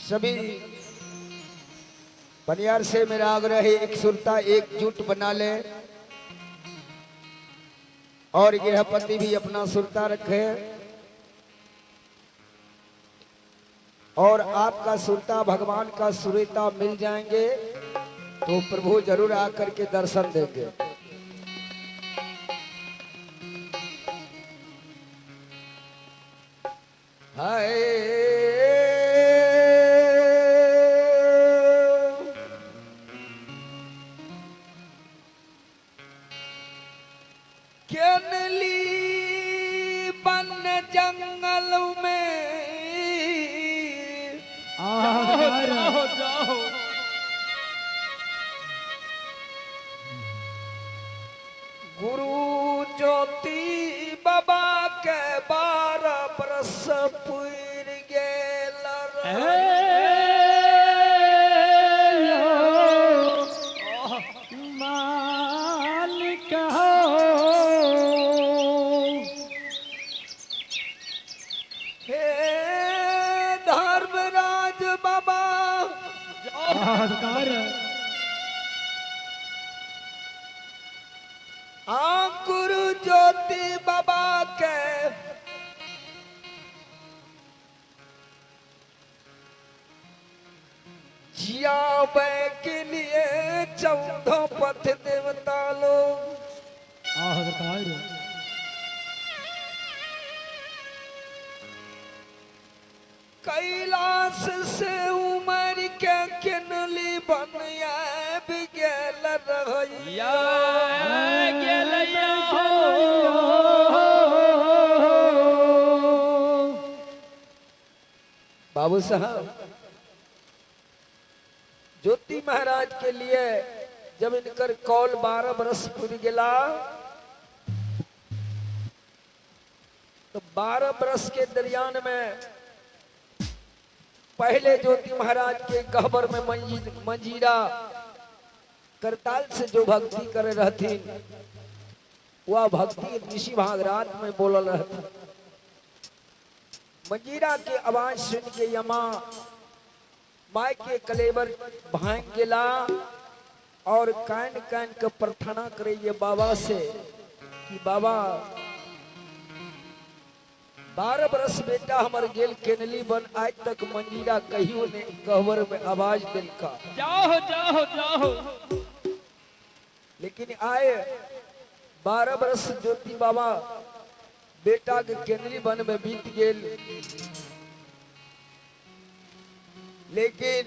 सभी बनियार से मेरा आग्रह है, एक सुरता एकजुट बना ले और गृहपति भी अपना सुरता रखे और आपका सुरता भगवान का सुरता मिल जाएंगे तो प्रभु जरूर आकर के दर्शन देंगे। हाय केनली बन जंगल में जाओ जाओ गुरु ज्योति बाबा के 12 बरस पुर गेल मालिक हे धर्मराज बाबा गुरु ज्योति बाबा के जियावे के लिए 14 पथ देवता लोग कैलाश से उमर के किनली बन गेल रहिया बाबू साहब ज्योति महाराज के लिए जब इनकर कौल 12 बरस पुर गेला तो 12 बरस के दरियान में पहले ज्योति महाराज के गहबर में मंजीरा करताल से जो भक्ति करे रहती वह भक्ति ऋषि भागरात में बोलल रहती। मंजीरा के आवाज सुन के यमा माय के कलेबर भांग गेला और कान कान के प्रार्थना करे ये बाबा से कि बाबा 12 बरस बेटा हमर गेल केनली बन आज तक मंजीरा कहियो ने गहवर में आवाज दिलका जाओ जाओ जाओ लेकिन आए 12 बरस ज्योति बाबा बेटा के केनली बन में बीत गेल लेकिन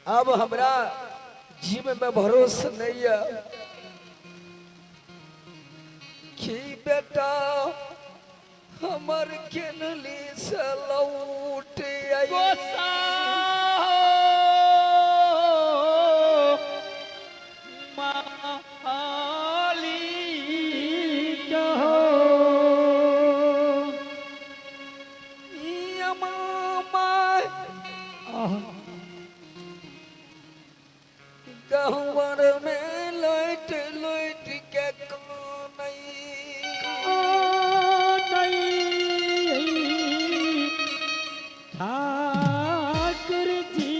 अब हमरा जीव में भरोसा नहीं है कि बेटा हमर केनली से लौट आई गहवर में लौट लौट के ठाकुर जी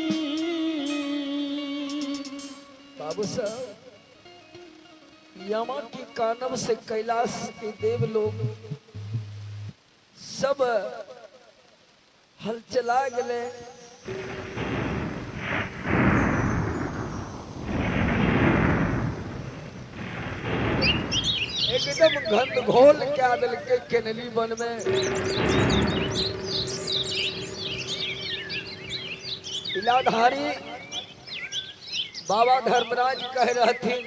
बाबू साहब यमा की कानव से कैलाश के देव लोग सब हलचला गए एकदम घंट घोल क्या दिल के केनली बन में इलाधारी बाबा धर्मराज कह रहे थे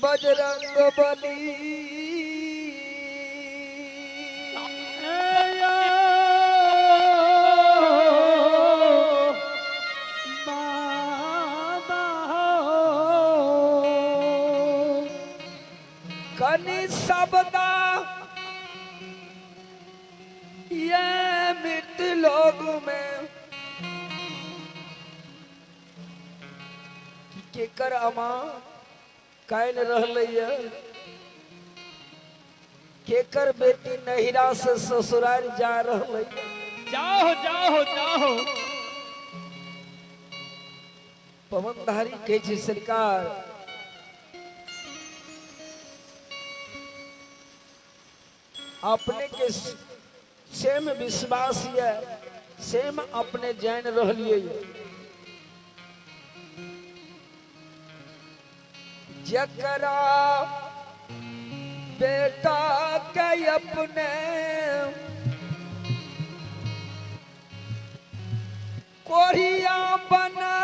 बजरंग बली कनि सबदा ये मृत लोग में केकर अमा कायल रहले केकर बेटी नहिरा से ससुराल जा रही है। जाओ जाओ जाओ। पवनधारी कहे छे सरकार अपने के सेम विश्वास ये सेम अपने जान रहिए जकरा बेटा के अपने कोरिया बना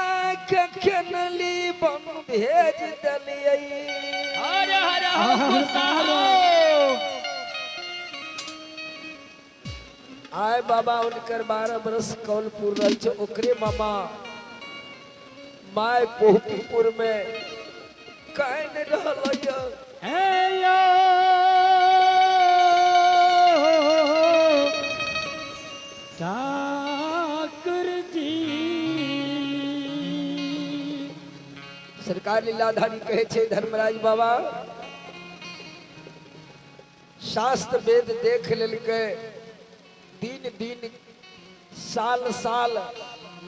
के खेनली बम भेज दलिए। हर हर हो आय बाबा उनकर 12 बरस कौल पूर रही छे ओकरे मामा माय पोहकीपुर में कहन रहलैया हे यो ठाकुर जी। सरकार लीलाधारी कहे छे धर्मराज बाबा शास्त्र वेद देख लेलकै दिन दिन साल साल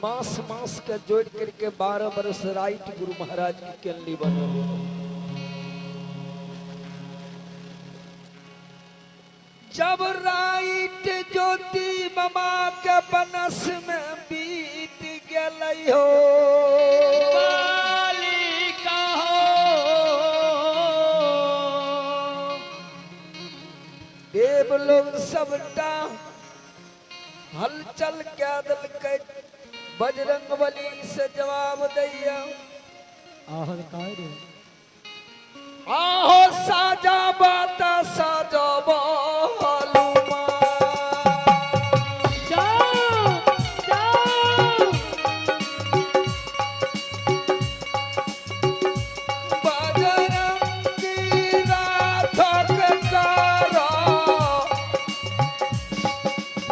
मास मास के जोड़ करके 12 बरस राइट गुरु महाराज की केलनी बनल। जब राइट ज्योति मामा के बनस में बीत गई हो बालिका हो देव लोग सबटा हलचल क्या दल के बजरंग बली से जवाब दैया आहर काय रे आहो साजा बाता साजो बोलुमा जाओ जाओ बजरंग की राधक करो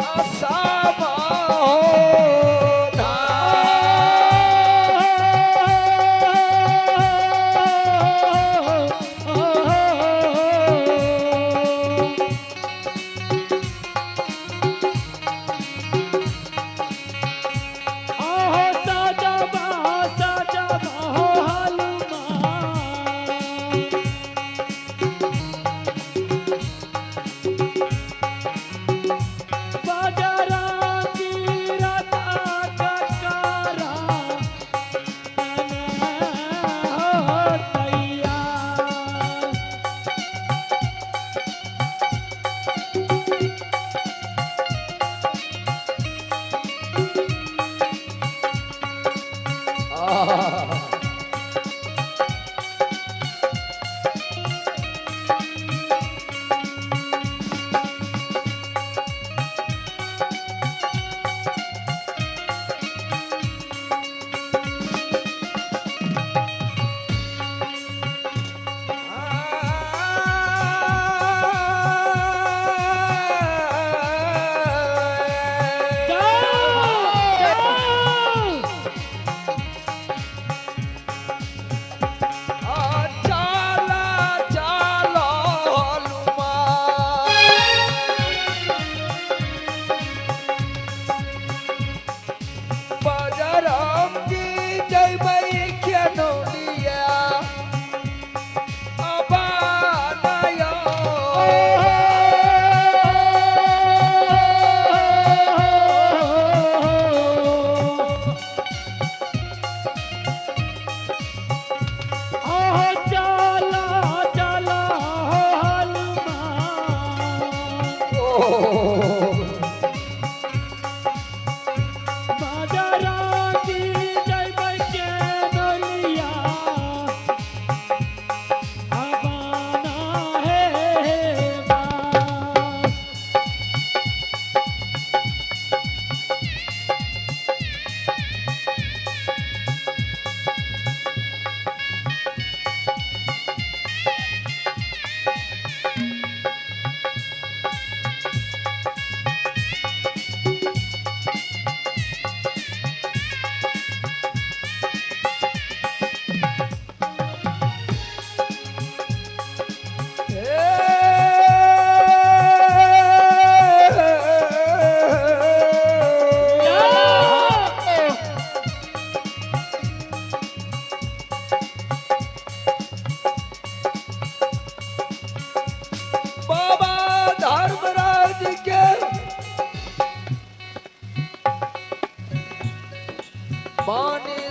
असामा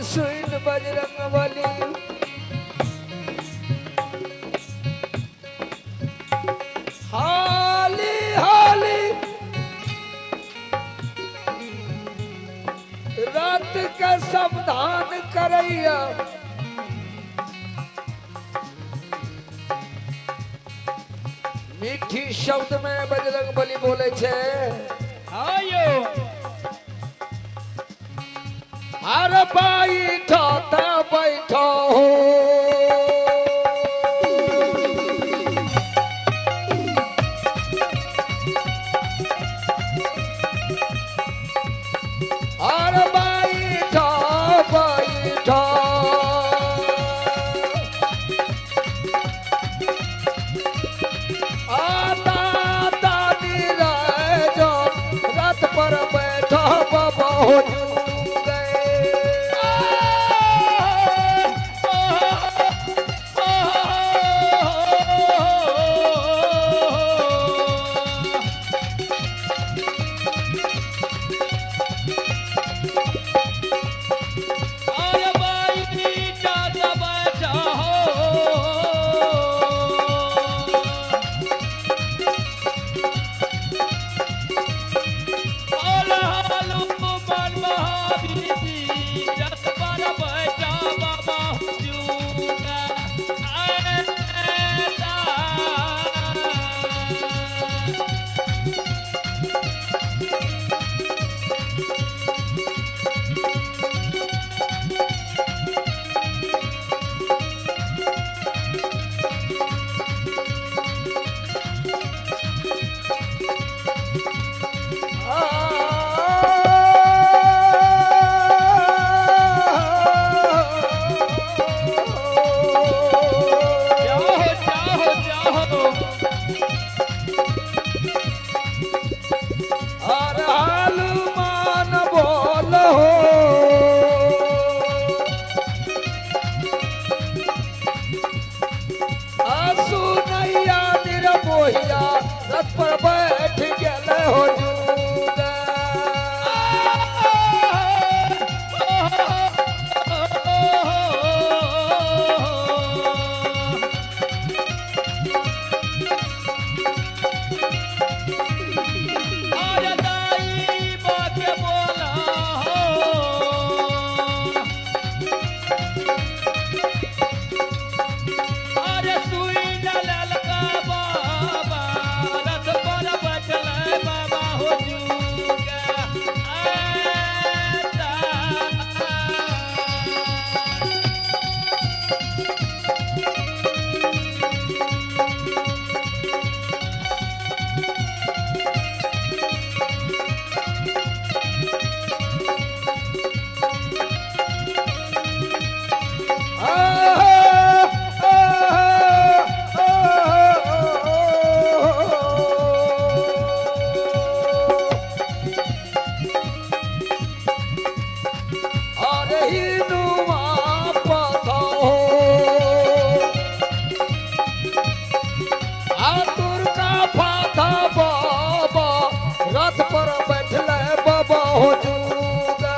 सुन बजरंग बली हाली हाली रात का सावधान करैया मीठी शब्द में बजरंग बली बोले छे आयो अरे बैठो ता बैठो अरे बैठो बैठो आता दादी रह जो रथ पर बैठो बाबा हो रथ पर बैठ गेले हो जूगा रथ पर बैठले बाबा हो जूगा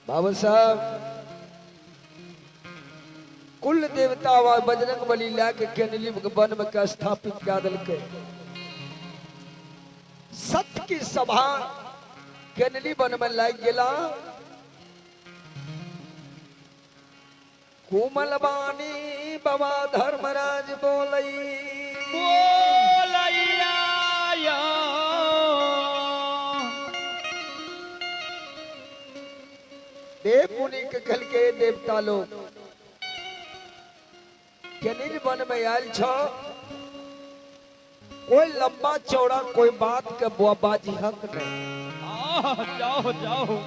बाबा साहब कुल देवता व बजरंग बली लाके केनली वन में के स्थापित कर दिल के सत्य की सभा केनली वन में लाग गेला कोमलवाणी बाबा धर्मराज बोलई बोलैया या। देव मुनि के कल के देवता लोग केनिल वन में आयल छो कोई लंबा चौड़ा कोई बात के बाजी हक नहीं। जाओ जाओ।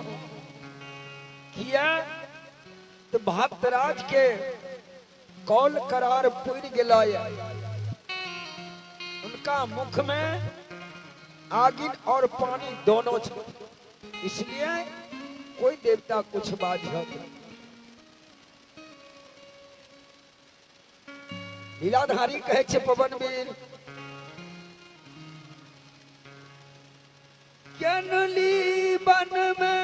किया तो भक्तराज के कौल करार पूर गेला उनका मुख में आगिन और पानी दोनों छे, इसलिए कोई देवता कुछ बाजी हक नहीं। लीलाधारी कहे छे पवन वीर केनली वन में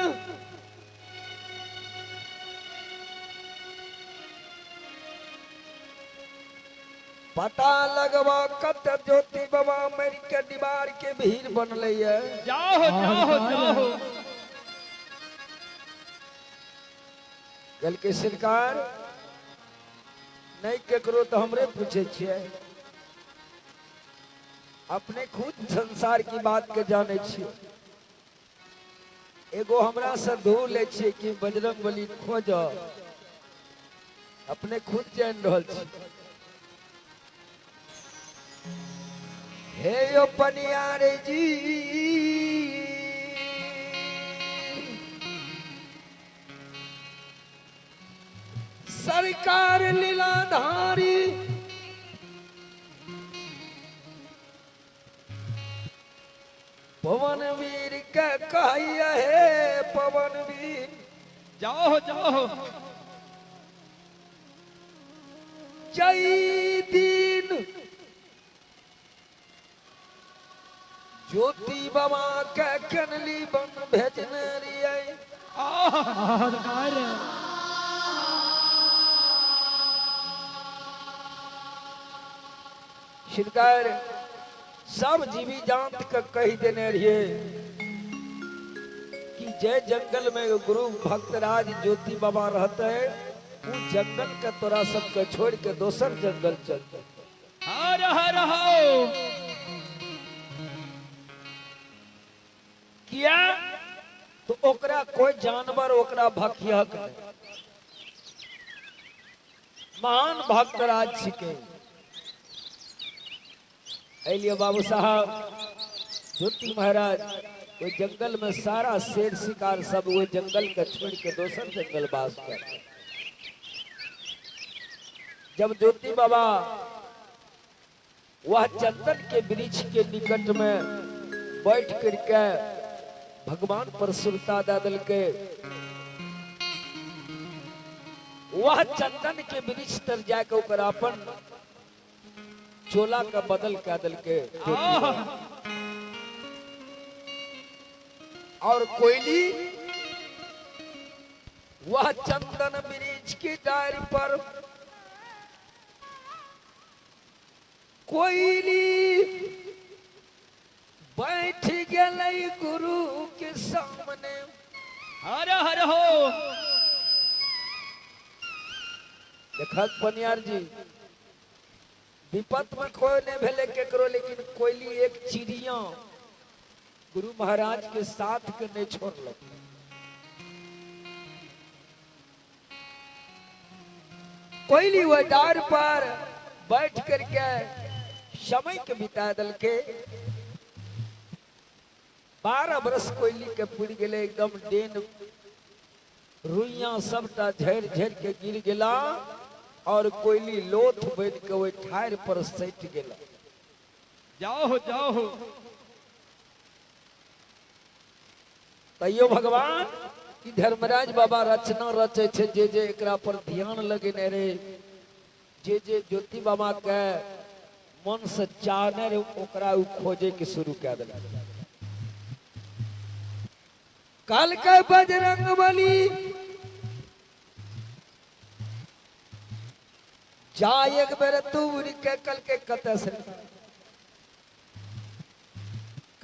पता लगवा कत ज्योति बाबा मेरी के दीवार के भीड़ बनल है। जाओ जाओ जाओ। कल के सरकार नहीं केकरो तो हमरे पूछे छिए, अपने खुद संसार की बात के जाने छिए। एगो हमरा से धू ले छिए कि बजरंग बली खोज, अपने खुद जान रहल छी। हे यो पनियारे जी सरकार लीलाधारी पवन वीर के कहिए हे पवन वीर जाओ जाओ। जय दिन ज्योति बाबा के केनली बन भेजने रिये। शिरकार सब जीवी जात के कही देने रहिए कि जय जंगल में गुरु भक्तराज ज्योति बाबा रहते वो जंगल के तोरा सबके छोड़ के दोसर जंगल चल। हर हर हो किया तो ओकरा कोई जानवर ओकरा भखियक नहीं। महान भक्तराज छिके एलिए बाबू साहब ज्योति महाराज वो जंगल में सारा शेर शिकार सब वो जंगल के छोड़ के दोसर जंगल बास कर। जब ज्योति बाबा वह चंदन के वृक्ष के निकट में बैठ करके भगवान पर सुरता दादल के वह चंदन के वृक्ष तर जाकर ओकर अपन चोला का बदल के दल के और कोयली वह चंदन वृक्ष की डार पर कोयली बैठ गई गुरु के सामने। हर हर हो। देखा पनियार जी विपत में कोई नहीं भेले केकरो, लेकिन कोयली एक चिड़िया गुरु महाराज के साथ के नहीं छोड़ल। कोयली वह डार पर बैठ करके समय के बिता दल के 12 बरस कोयली के पुड़ गए एकदम डेन रुइया सबटा झड़ झड़ के गिर गेला और कोयली लोथ बन के वो ठार पर सट गेला। जाओ जाओ। तैयो भगवान की धर्मराज बाबा रचना रचे छे, जे जे एकरा पर ध्यान लगेने रे, जे जे ज्योति बाबा के मन से चाहने रे ओकरा उ खोजे के शुरू कर दिला। काल के बजरंग बली जा एक बेर तू उड़ के कल के कते से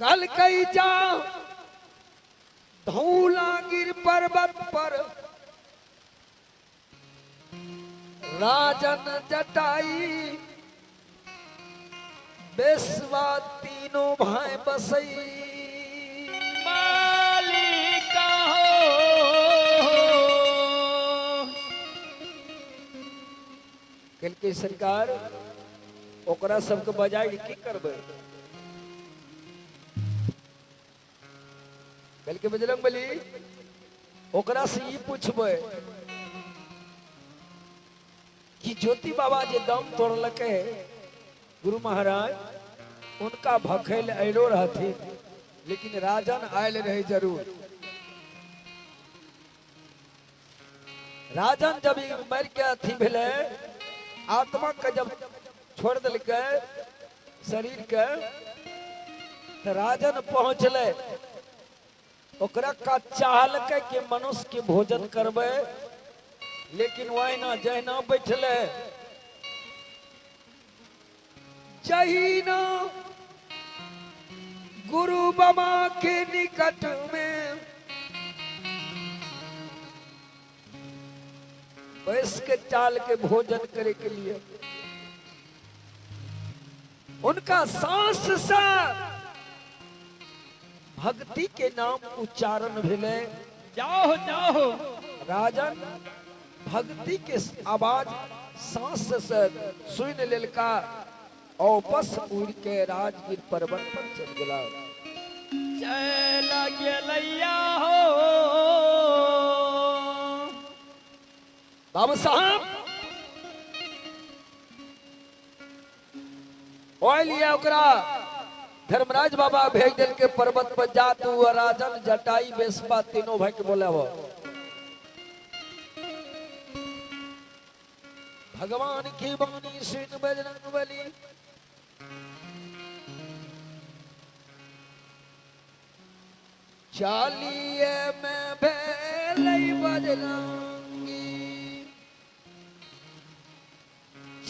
कल कई जा धौला गिर पर्वत पर राजन जटाई बेसवा तीनों भाई बसई मालिका हो कल के सरकार ओकरा सबके बजाय की करबे कल के बजरंग बली ओकरा से ई पूछबे कि ज्योति बाबा जे दम तोड़लके गुरु महाराज उनका भखेल अलो रहथिन लेकिन राजन आयल रहे जरूर राजन जब मर के अथी भेले आत्मा के जब छोड़ दिलके शरीर के तो राजन पहुंचले ओकरा का चाहलके कि मनुष्य के भोजन करबे लेकिन वहीना जहिना बैठले जहिना गुरु बाबा के निकट में बैस के चाल के भोजन करे के लिए उनका सांस से भक्ति के नाम उच्चारण भेले जाओ जाओ राजन भक्ति के आवाज सांस से सुन लेलका और बस उड़ के राजगीर पर्वत पर चल गया चला गेलैया हो बाबू साहब लिया ओकरा धर्मराज बाबा भेज दिल के पर्वत पर जा तू राजन जटाई बेसपा तीनों भाई के बोला वो भगवान की बानी सुन बजरंग बली चालिए में भेलई बजरंगी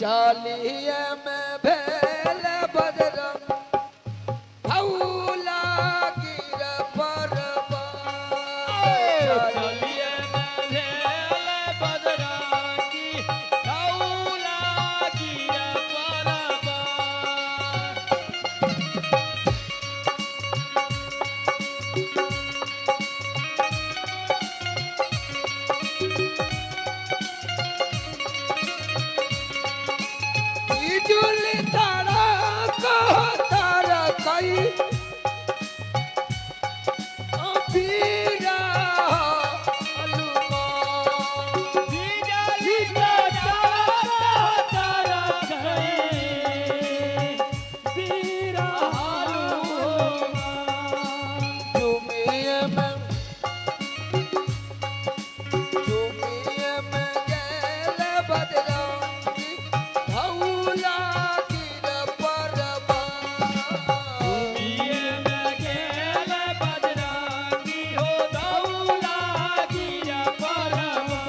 चालिए में भेल बजरंग भौला गिर परबत चलिए भेल बजरंगी धौला गिर परबत बिजुली तारा कहो तारा कई पीरा हनुमान बिजली तारा तारा गए बीरा हनुमान चुमिए में गेल बजरंगी भौला गिर परबत ये में गेल बजरंगी हो धौला गिर परबत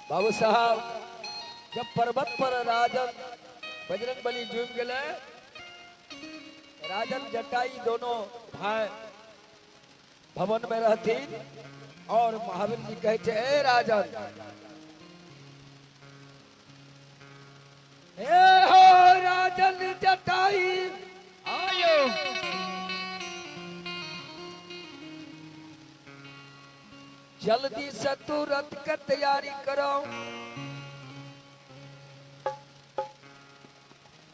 बाबू साहब जब पर्वत पर राजन बजरंग बली झूम गए राजन जटाई दोनों भाई भवन में रहती और महावीर जी कहे छे, ए राजन हे हो राजन जटाई आयो जल्दी से तू रथ के तैयारी करो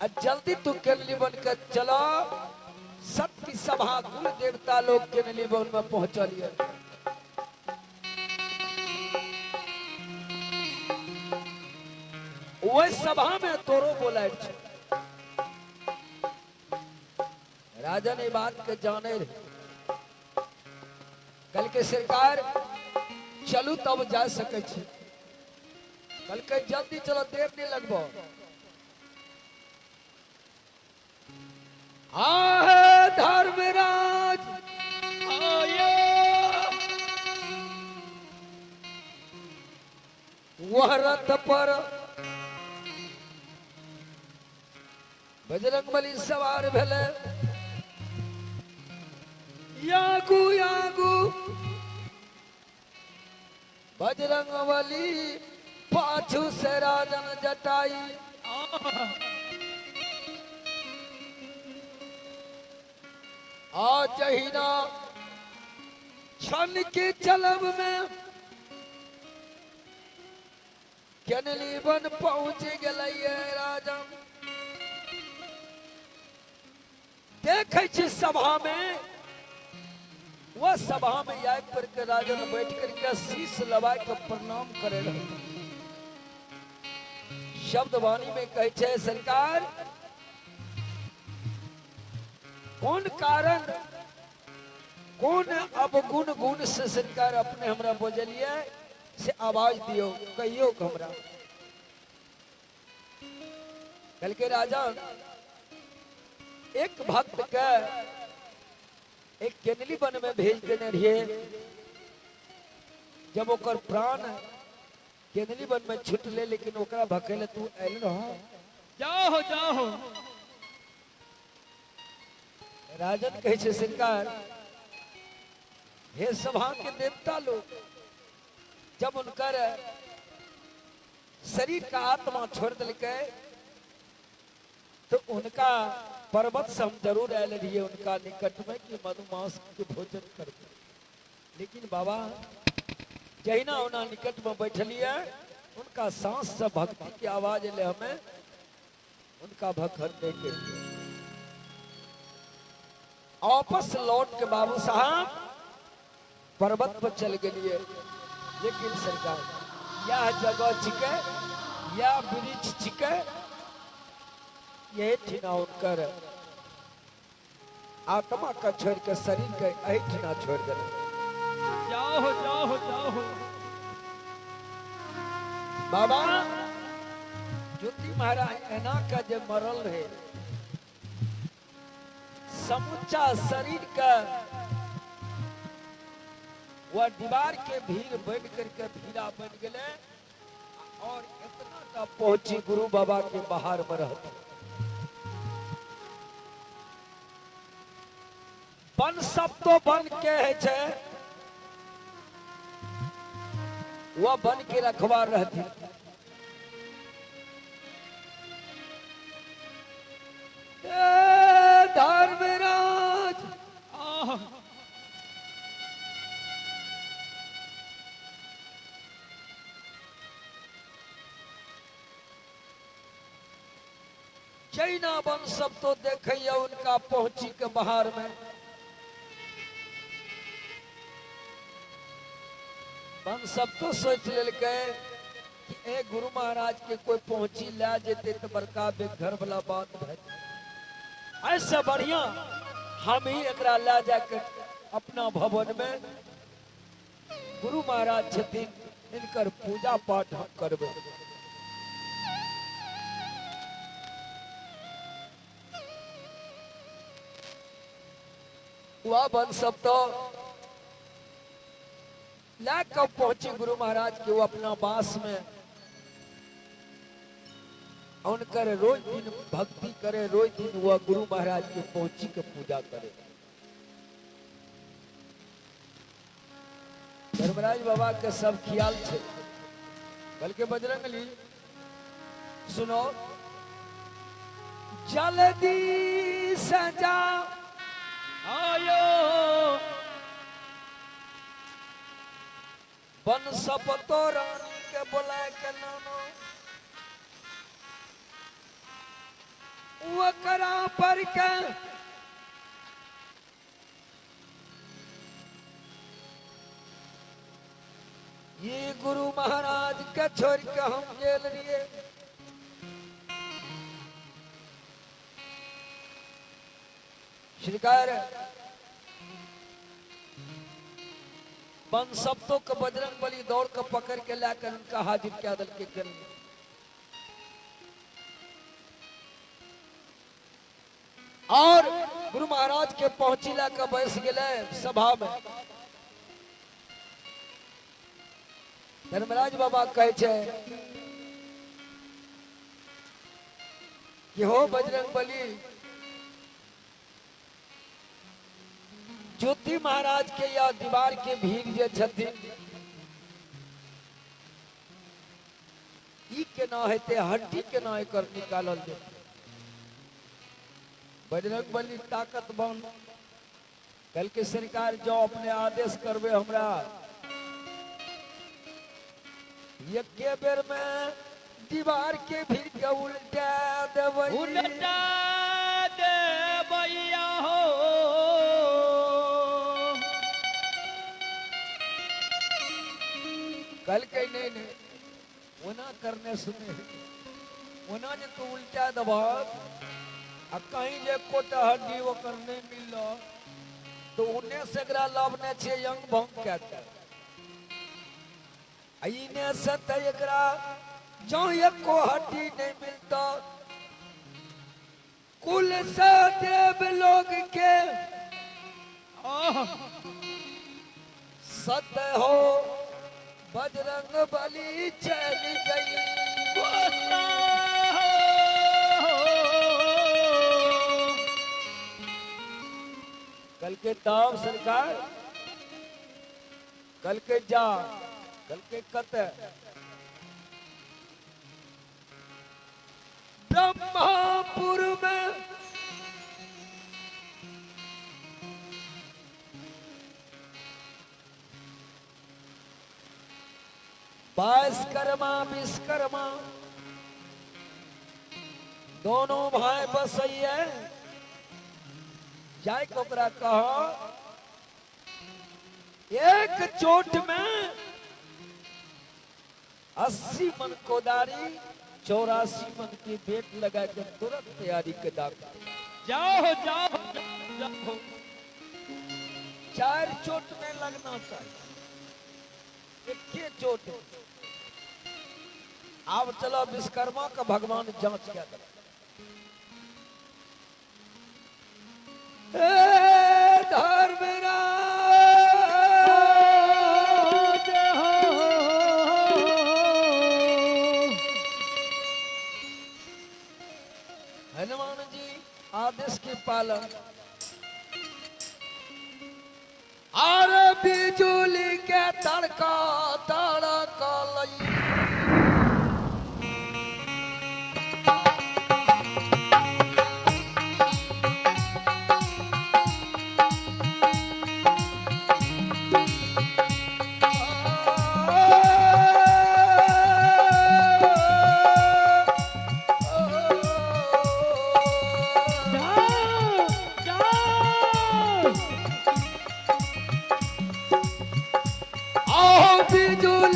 और जल्दी तू केनली बन के चलो। सबकी सभा कुल देवता लोग केनली वन में पहुंचलिए। वही सभा में तोरो बोला राजा ने बात के जाने रहे। कल के सरकार चलू तब जा सके छी। कल के जल्दी चलो देर नहीं लगबो। आहे धर्मराज आयो वह रथ पर बजरंगबली सवार भेले। यागू यागू बजरंगबली पाछू से राजन जटाई। आज जहिना क्षण के चलब में केनली वन पहुंच गए। राजन देखे छी सभा में, वह सभा में आग पर के राजन बैठ करके शीश लगा के प्रणाम करे रहे। शब्द वाणी में कहे छे सरकार कौन कारण कौन अवगुण गुण से सरकार अपने हमरा बोझलिए से आवाज दियो कहियो हमरा। कल के राजा एक भक्त के एक केनली वन में भेज देने रहिए। जब ओकर प्राण केनली वन में छुटले लेकिन ओकरा भकेले तू आयल रह। जाओ जाओ राजन कहे छे सरकार हे सभा के देवता लोग जब उनकर शरीर का आत्मा छोड़ दिलके तो उनका पर्वत से हम जरूर आयल रहिए उनका निकट में कि मधुमांस के भोजन करते। लेकिन बाबा जहिना उना निकट में बैठलिए उनका सांस से भक्ति की आवाज ले हमें उनका भखर दे के वापस लौट के बाबू साहब पर्वत पर चल गए। लेकिन सरकार यह जगह छिके यह वृक्ष छिके यही ठिना उनकर आत्मा का छोड़ के शरीर के यही ठिना छोड़ देना। जाओ जाओ जाओ बाबा ज्योति महाराज एना का जब मरल रहे समूचा शरीर का वह दीवार के भीड़ बन करके भीड़ा बन गए और इतना का पहुंची गुरु बाबा के बाहर में रहते। बन सब तो बन के है छे वह बन के रखवार रहती। धर्मराज चैना बन सब तो देखिए उनका पहुंची के बाहर में बन सब तो सोच लेलके कि ए गुरु महाराज के कोई पहुंची ला जेते तो बड़का बेघर वाला बात है। ऐसा बढ़िया हम ही एकरा ला जाकर अपना भवन में गुरु महाराज छथिन इनकर पूजा पाठ हम करबे। वह बन सब तो ला कब पहुंची गुरु महाराज के वो अपना बास में उनकर रोज दिन भक्ति करे रोज दिन वह गुरु महाराज के पहुंची के पूजा करे। धर्मराज बाबा के सब ख्याल छे बल्कि बजरंगली सुनो जल्दी सजा आयो बन सब तो रानी के बुला के नानो वो करा पर के ये गुरु महाराज के छोड़ के हम जेल लिए श्रीकार बन सप्तों के बजरंग बली दौड़ के पकड़ के लाकर उनका हाजिर क्या दल के कर और गुरु महाराज के पहुंचिला का बैस गए सभा में धर्मराज बाबा कहे छे कि हो बजरंग बली ज्योति महाराज के या दीवार के भीड़ जे छथिन ई के ना हेते हड्डी के ना एकर निकालल जे बजरंग बली ताकत बन कल के सरकार जो अपने आदेश करवे हमरा यज्ञ बेर में दीवार के भीड़ के उल्टा देवई उल्टा दे भैया हो कल के नहीं ओना करने सुने ओना जे तू उल्टा दबा आ कहीं जे कोटा हड्डी वो करने मिलो तो उन्हें से एकरा लाभने छे यंग भंग कहते इने से त एकरा जो एको हड्डी नहीं मिलता कुल से देव लोग के सत हो बजरंग बली चल गई कल के दाव सरकार कल के जा कल के कत ब्रह्मापुर में बाईसकर्मा विश्वकर्मा दोनों भाई बसैया जाय कोकरा कहो एक चोट में 80 मन कोदारी 84 मन की बेट लगा के तुरंत तैयारी के दाग जाओ जाओ जाओ 4 चोट में लगना चाहिए एक के चोट अब चलो विश्वकर्मा का भगवान जांच क्या करे धर्मराज हनुमान जी आदेश के पालन और बिजुली के तड़का तड़का लई बिजुली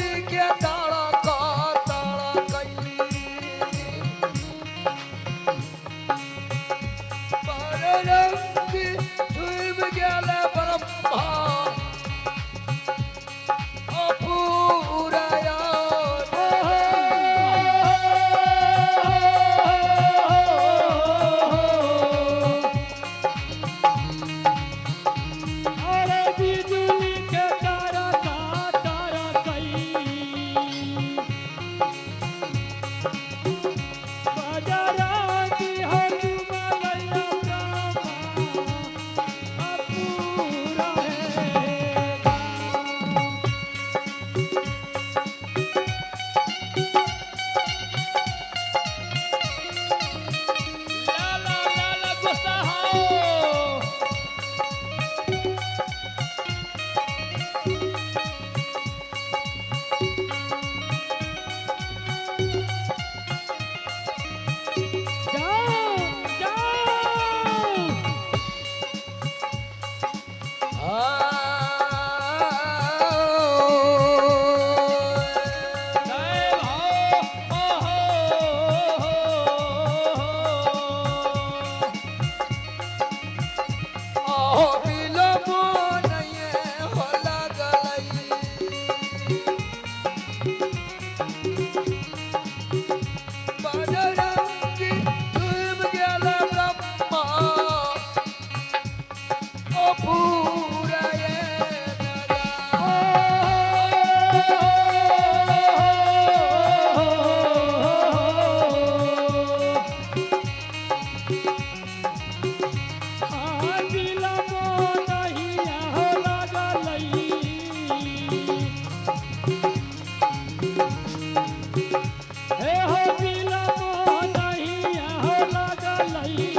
हे हो बिना मोहनहिया हो लगलई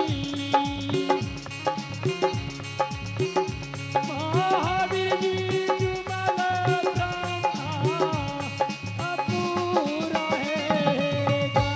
महावीर जी जुमल ब्रह्मा अपूरा रहेगा।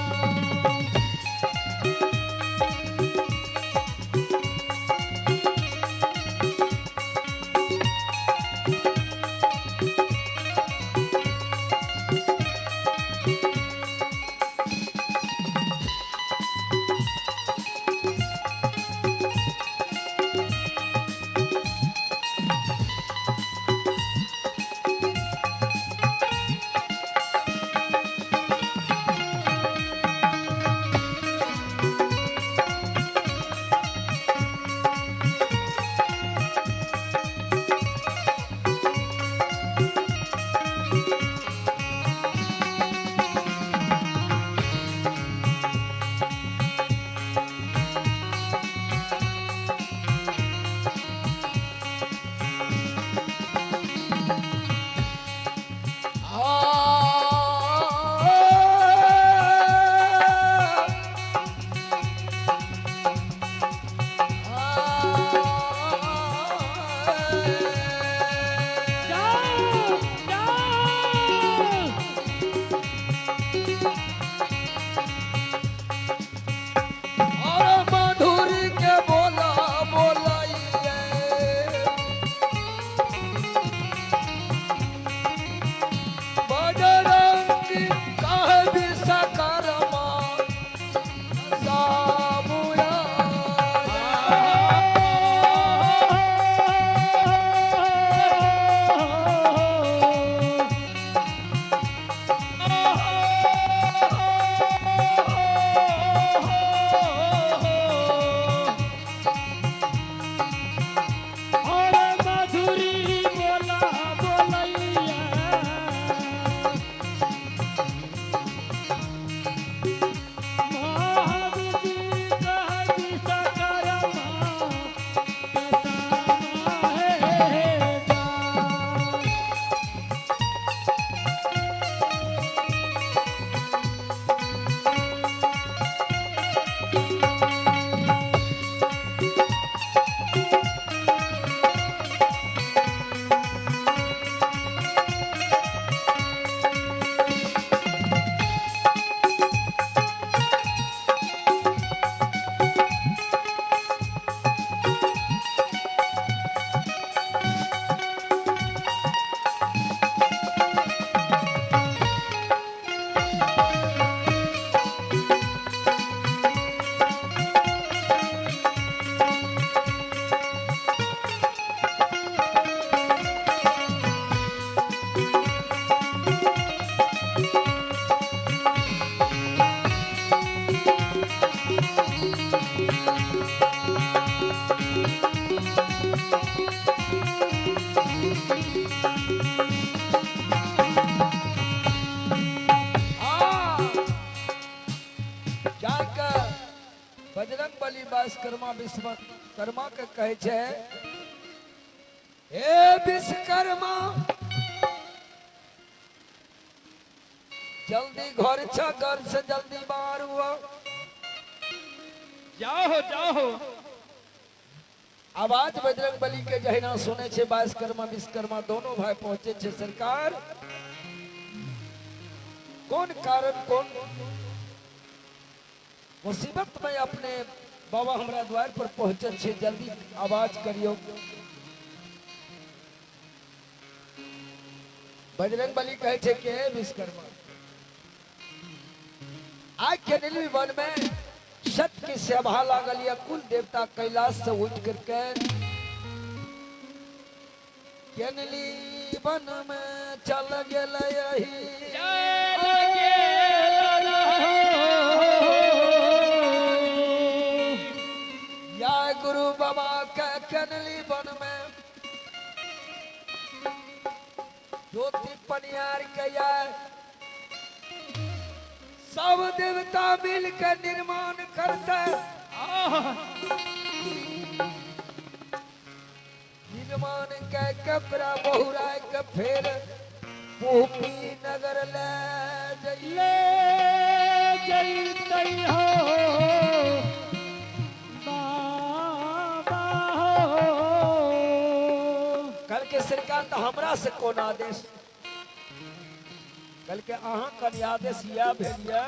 जाओ जाओ और मधुरी के बोला बोलाइए बजरंगी कह विश्वकर्मा सामुया और मधुरी बोला बोलैया महावीर जी कह विश्वकर्मा रहेगा। जाके बजरंग बली विश्वकर्मा विश्वकर्मा के कहे छे हे विश्वकर्मा जल्दी घर छ घर से जल्दी बाहर हुआ जाओ जाओ आवाज बजरंग बली के जहिना सुने छे विश्वकर्मा विश्वकर्मा दोनों भाई पहुंचे छे सरकार कौन कारण कौन मुसीबत में अपने बाबा हमरा द्वार पर पहुंचल छे जल्दी आवाज करियो। बजरंग बली कहे छे कि हे विश्वकर्मा आज के नीलवी वन में सत्य की सभा लागल या कुल देवता कैलाश से उठ करके केनली वन में चल गेल या गुरु बाबा के केनली वन में ज्योति पनियार के या सब देवता मिलकर निर्माण करते निर्माण के कपड़ा बहुराय के फेर भूपी नगर ले जइले ले जैतै हो बाबा हो। कल के सरकार तो हमरा से कोन आदेश, कल के अहाँ कल आदेश या भेलिए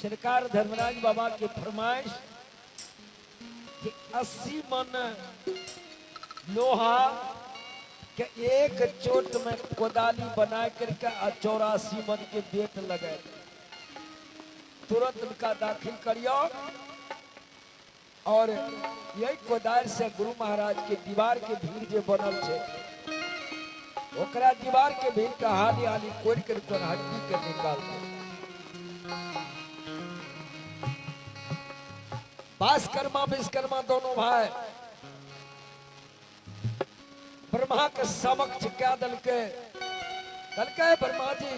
सरकार धर्मराज बाबा के फरमाइश कि 80 मन लोहा के एक चोट में कोदाली बना करके 84 मन के बेट लगे, तुरंत उनका दाखिल करियो। और यही कोदाल से गुरु महाराज के दीवार के भीड़ जो बनल छे, ओकरा दीवार के भीड़ का हाली हाली कोड़ कर हड्डी के निकाल दे। भास्कर्मा विश्वकर्मा दोनों भाई ब्रह्मा के समक्ष क्या दल के ब्रह्मा जी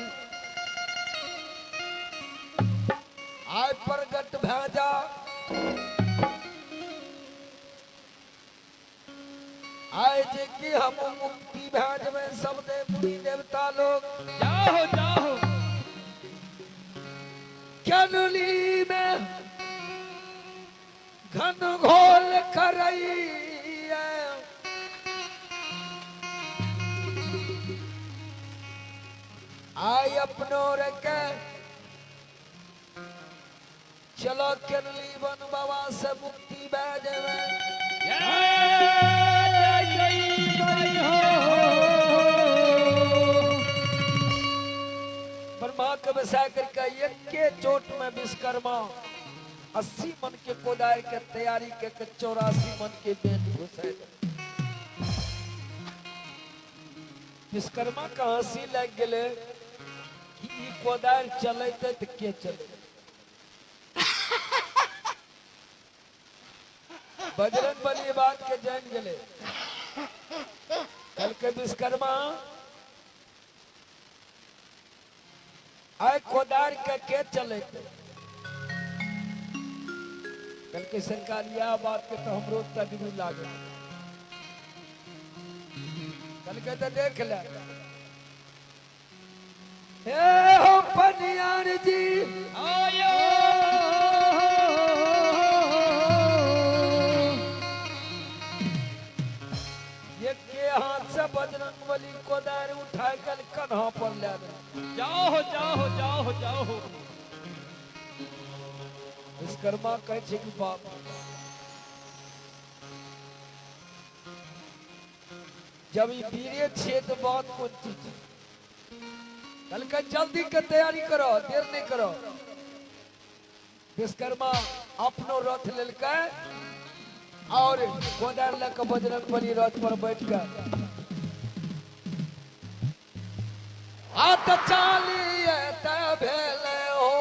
आय प्रगट भेजा, आय जे कि हम मुक्ति भेज में सब मुनि देवता लोग जाओ जाओ ज्ञानली में घन घोल करई आय अपनो रखे चलो केरली वन बाबा से मुक्ति भेजे ब्रह्मा के बसा करके एक के चोट में विश्वकर्मा 80 मन के कोदार के तैयारी के 84 मन के बेट घुसे। विश्वकर्मा का हंसी लग गए कि ई कोदार चलते तो के चले। बजरंग बली बात के जान गए। कल के विश्वकर्मा आय कोदार के चले। कल के सरकार यह बात के तो हमरो तजबी लागे। कल के तो देख ले हे हो पनियार जी आयो ये के हाथ से बजरंग बली कोदार उठा कर कन्हा पर ले गए। जाओ जाओ जाओ जाओ विश्वकर्मा कहे छे कि बाप जब ये वीर्य छेद बहुत कुछ चीज कल का जल्दी के तैयारी करो, देर नहीं करो। विश्वकर्मा अपनो रथ लेलकै और कोदार लेकर बजरंग बली रथ पर बैठ कर हाथ चालिए भेले हो